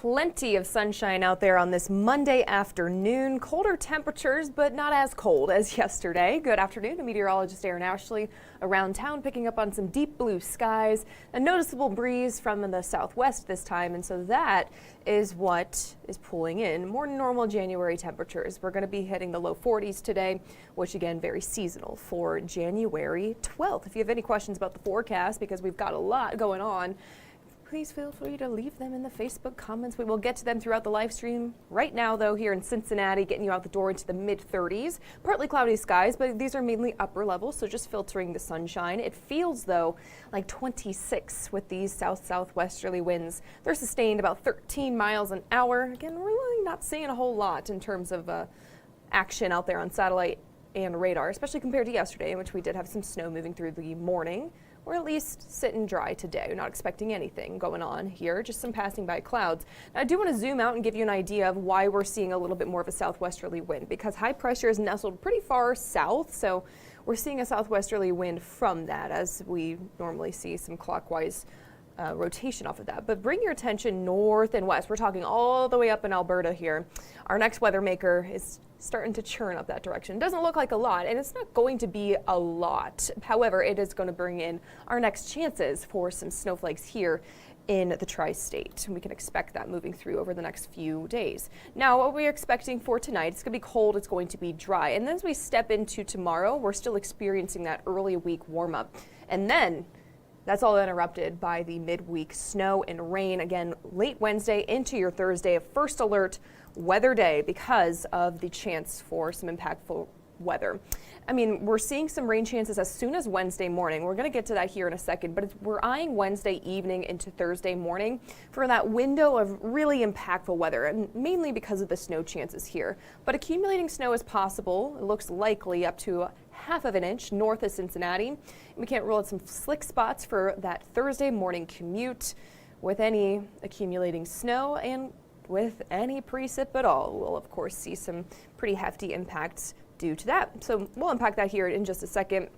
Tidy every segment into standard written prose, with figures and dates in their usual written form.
Plenty of sunshine out there on this Monday afternoon. Colder temperatures, but not as cold as yesterday. Good afternoon to meteorologist Erin Ashley around town, picking up on some deep blue skies, a noticeable breeze from the southwest this time, and so that is what is pulling in more normal January temperatures. We're going to be hitting the low 40s today, which again, very seasonal for January 12th. If you have any questions about the forecast, because we've got a lot going on, please feel free to leave them in the Facebook comments. We will get to them throughout the live stream. Right now, though, here in Cincinnati, getting you out the door into the mid-30s. Partly cloudy skies, but these are mainly upper levels, so just filtering the sunshine. It feels, though, like 26 with these south-southwesterly winds. They're sustained about 13 miles an hour. Again, we're really not seeing a whole lot in terms of action out there on satellite and radar, especially compared to yesterday, in which we did have some snow moving through the morning. Or at least sitting dry today. We're not expecting anything going on here, just some passing by clouds. Now, I do want to zoom out and give you an idea of why we're seeing a little bit more of a southwesterly wind, because high pressure is nestled pretty far south, so we're seeing a southwesterly wind from that, as we normally see some clockwise rotation off of that. But bring your attention north and west. We're talking all the way up in Alberta here. Our next weather maker is starting to churn up that direction. Doesn't look like a lot, and it's not going to be a lot. However, it is going to bring in our next chances for some snowflakes here in the tri-state. We can expect that moving through over the next few days. Now, what we're expecting for tonight, it's going to be cold, it's going to be dry. And then as we step into tomorrow, we're still experiencing that early week warm up. And then that's all interrupted by the midweek snow and rain. Again, late Wednesday into your Thursday, a first alert weather day because of the chance for some impactful weather. I mean, we're seeing some rain chances as soon as Wednesday morning. We're going to get to that here in a second, but we're eyeing Wednesday evening into Thursday morning for that window of really impactful weather, and mainly because of the snow chances here. But accumulating snow is possible. It looks likely up to half of an inch north of Cincinnati. We can't rule out some slick spots for that Thursday morning commute with any accumulating snow and with any precip at all. We'll of course see some pretty hefty impacts due to that. So we'll unpack that here in just a second.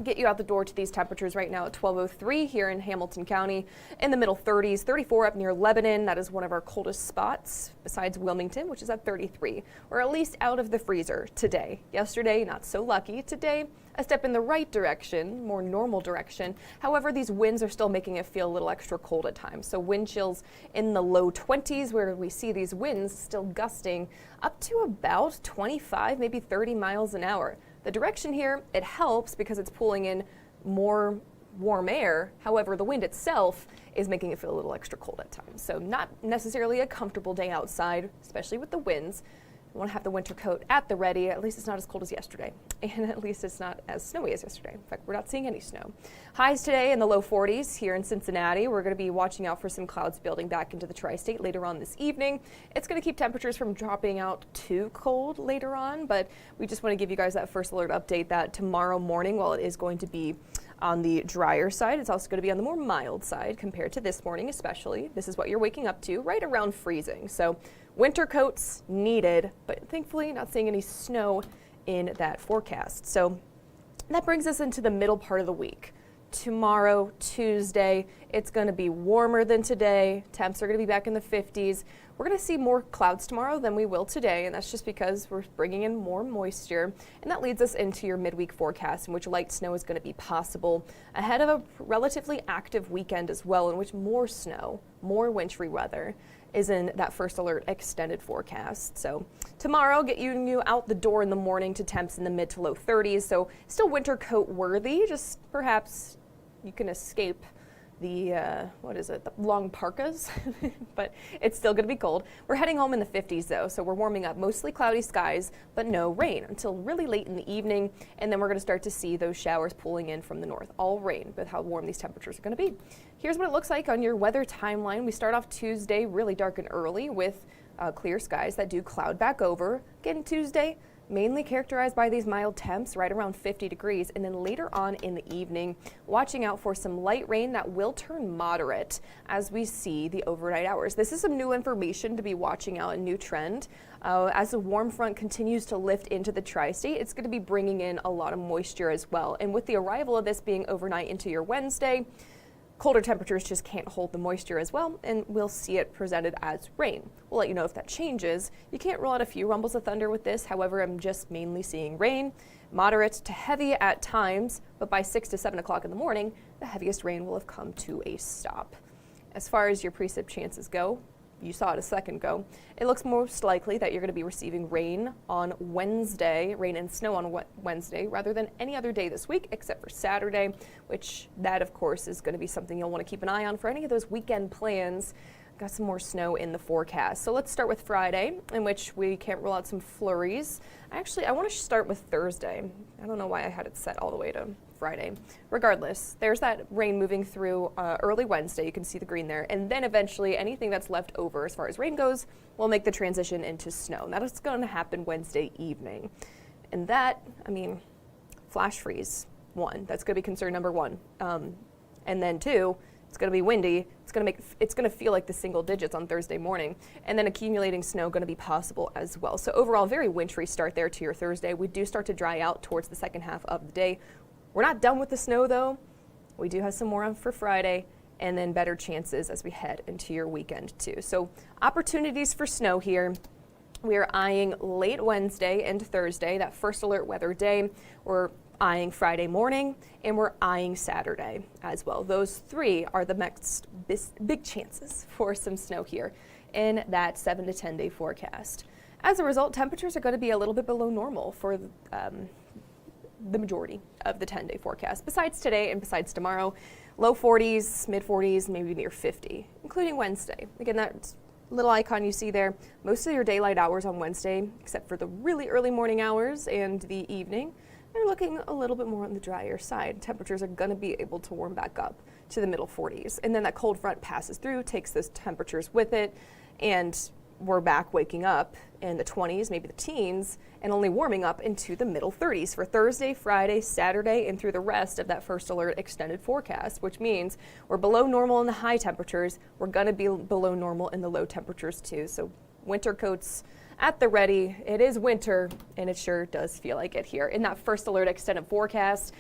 Get you out the door to these temperatures right now at 12:03 here in Hamilton County, in the middle 30s, 34 up near Lebanon. That is one of our coldest spots besides Wilmington, which is at 33. We're at least out of the freezer today. Yesterday, not so lucky. Today, a step in the right direction, more normal direction. However, these winds are still making it feel a little extra cold at times. So wind chills in the low 20s, where we see these winds still gusting up to about 25, maybe 30 miles an hour. The direction here, it helps because it's pulling in more warm air. However, the wind itself is making it feel a little extra cold at times. So not necessarily a comfortable day outside, especially with the winds. You want to have the winter coat at the ready. At least it's not as cold as yesterday. And at least it's not as snowy as yesterday. In fact, we're not seeing any snow. Highs today in the low 40s here in Cincinnati. We're going to be watching out for some clouds building back into the tri-state later on this evening. It's going to keep temperatures from dropping out too cold later on, but we just want to give you guys that first alert update that tomorrow morning, while it is going to be on the drier side, it's also going to be on the more mild side compared to this morning especially. This is what you're waking up to, right around freezing. So winter coats needed, but thankfully not seeing any snow in that forecast. So that brings us into the middle part of the week. Tomorrow, Tuesday, it's going to be warmer than today. Temps are going to be back in the 50s. We're going to see more clouds tomorrow than we will today, and that's just because we're bringing in more moisture. And that leads us into your midweek forecast, in which light snow is going to be possible ahead of a relatively active weekend as well, in which more snow, more wintry weather is in that first alert extended forecast. So tomorrow, get you out the door in the morning to temps in the mid to low 30s. So still winter coat worthy, just perhaps you can escape the, the long parkas, but it's still going to be cold. We're heading home in the 50s though, so we're warming up. Mostly cloudy skies, but no rain until really late in the evening, and then we're going to start to see those showers pulling in from the north. All rain, with how warm these temperatures are going to be. Here's what it looks like on your weather timeline. We start off Tuesday really dark and early with clear skies that do cloud back over. Again, Tuesday, mainly characterized by these mild temps right around 50 degrees, and then later on in the evening, watching out for some light rain that will turn moderate as we see the overnight hours. This is some new information to be watching out, a new trend. As the warm front continues to lift into the tri-state, it's going to be bringing in a lot of moisture as well. And with the arrival of this being overnight into your Wednesday, Colder temperatures just can't hold the moisture as well, and we'll see it presented as rain. We'll let you know if that changes. You can't rule out a few rumbles of thunder with this. However, I'm just mainly seeing rain, moderate to heavy at times, but by 6 to 7 o'clock in the morning, the heaviest rain will have come to a stop. As far as your precip chances go, you saw it a second ago, it looks most likely that you're going to be receiving rain on Wednesday, rain and snow on Wednesday, rather than any other day this week except for Saturday, which that of course is going to be something you'll want to keep an eye on for any of those weekend plans. Got some more snow in the forecast. So let's start with Friday, in which we can't rule out some flurries. Actually, I want to start with Thursday. I don't know why I had it set all the way to Friday. Regardless, there's that rain moving through early Wednesday. You can see the green there. And then eventually anything that's left over as far as rain goes will make the transition into snow. And that is going to happen Wednesday evening. And that, I mean, flash freeze, one. That's going to be concern number one. And then two, it's going to be windy. It's going to feel like the single digits on Thursday morning, and then accumulating snow going to be possible as well. So overall, very wintry start there to your Thursday. We do start to dry out towards the second half of the day. We're not done with the snow though. We do have some more on for Friday, and then better chances as we head into your weekend too. So opportunities for snow here. We are eyeing late Wednesday and Thursday, that first alert weather day. We're eyeing Friday morning, and we're eyeing Saturday as well. Those three are the next big chances for some snow here in that 7 to 10 day forecast. As a result, temperatures are going to be a little bit below normal for the majority of the 10 day forecast. Besides today and besides tomorrow, low 40s, mid 40s, maybe near 50, including Wednesday. Again, that little icon you see there, most of your daylight hours on Wednesday, except for the really early morning hours and the evening, they're looking a little bit more on the drier side. Temperatures are going to be able to warm back up to the middle 40s. And then that cold front passes through, takes those temperatures with it, and we're back waking up in the 20s, maybe the teens, and only warming up into the middle 30s for Thursday, Friday, Saturday, and through the rest of that first alert extended forecast, which means we're below normal in the high temperatures. We're going to be below normal in the low temperatures too. So winter coats at the ready. It is winter, and it sure does feel like it here. In that first alert extended forecast,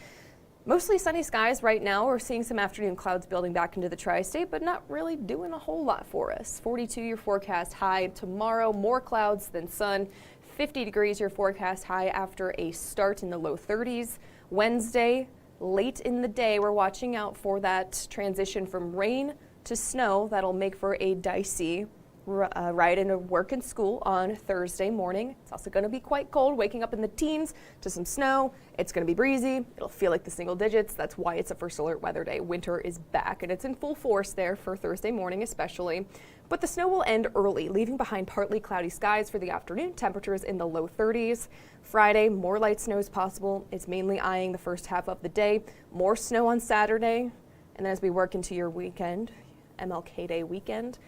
mostly sunny skies right now. We're seeing some afternoon clouds building back into the tri-state, but not really doing a whole lot for us. 42 your forecast high tomorrow, more clouds than sun. 50 degrees your forecast high after a start in the low 30s. Wednesday, late in the day, we're watching out for that transition from rain to snow. That'll make for a dicey ride into work and school on Thursday morning. It's also going to be quite cold, waking up in the teens to some snow. It's going to be breezy. It'll feel like the single digits. That's why it's a first alert weather day. Winter is back, and it's in full force there for Thursday morning especially. But the snow will end early, leaving behind partly cloudy skies for the afternoon. Temperatures in the low 30s. Friday, more light snow is possible. It's mainly eyeing the first half of the day. More snow on Saturday. And then as we work into your weekend, MLK Day weekend,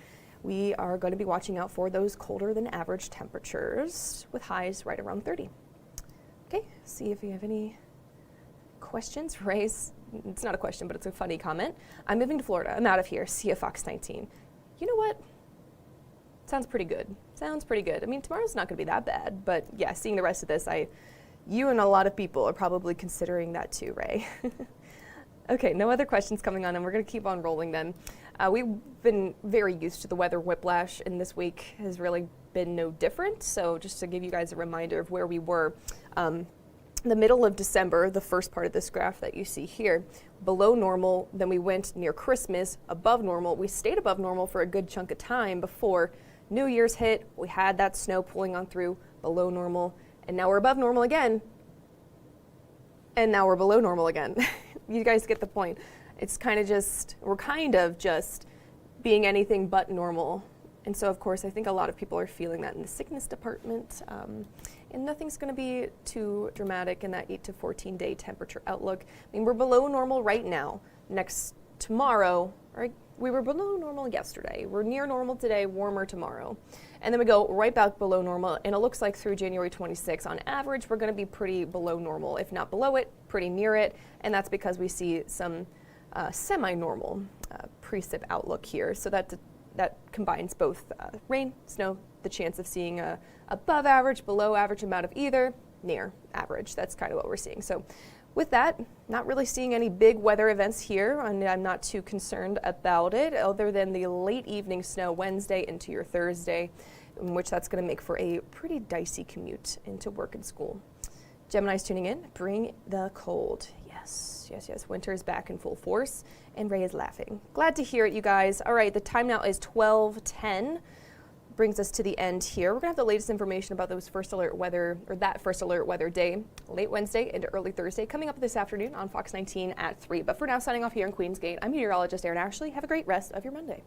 we are going to be watching out for those colder than average temperatures with highs right around 30. Okay, see if you have any questions. Ray's, it's not a question, but it's a funny comment. I'm moving to Florida. I'm out of here. See you, Fox 19. You know what? Sounds pretty good. Sounds pretty good. I mean, tomorrow's not going to be that bad, but yeah, seeing the rest of this, you and a lot of people are probably considering that too, Ray. Okay, no other questions coming on, and we're going to keep on rolling then. We've been very used to the weather whiplash, and this week has really been no different. So just to give you guys a reminder of where we were, the middle of December, the first part of this graph that you see here, below normal, then we went near Christmas, above normal. We stayed above normal for a good chunk of time before New Year's hit. We had that snow pulling on through, below normal, and now we're above normal again, and now we're below normal again. You guys get the point. It's we're kind of just being anything but normal. And so, of course, I think a lot of people are feeling that in the sickness department. And nothing's going to be too dramatic in that 8 to 14 day temperature outlook. I mean, we're below normal right now. Tomorrow, right? We were below normal yesterday. We're near normal today, warmer tomorrow. And then we go right back below normal. And it looks like through January 26th, on average, we're going to be pretty below normal. If not below it, pretty near it. And that's because we see some semi-normal precip outlook here. So that combines both rain, snow, the chance of seeing above average, below average amount of either, near average. That's kind of what we're seeing. So With that, not really seeing any big weather events here, and I'm not too concerned about it, other than the late evening snow Wednesday into your Thursday, in which that's going to make for a pretty dicey commute into work and school. Gemini's tuning in. Bring the cold. Yes, yes, yes. Winter is back in full force, and Ray is laughing. Glad to hear it, you guys. All right, the time now is 12:10. Brings us to the end here. We're gonna have the latest information about those first alert weather, or that first alert weather day, late Wednesday into early Thursday, coming up this afternoon on Fox 19 at 3. But for now, signing off here in Queens Gate, I'm meteorologist Erin Ashley. Have a great rest of your Monday.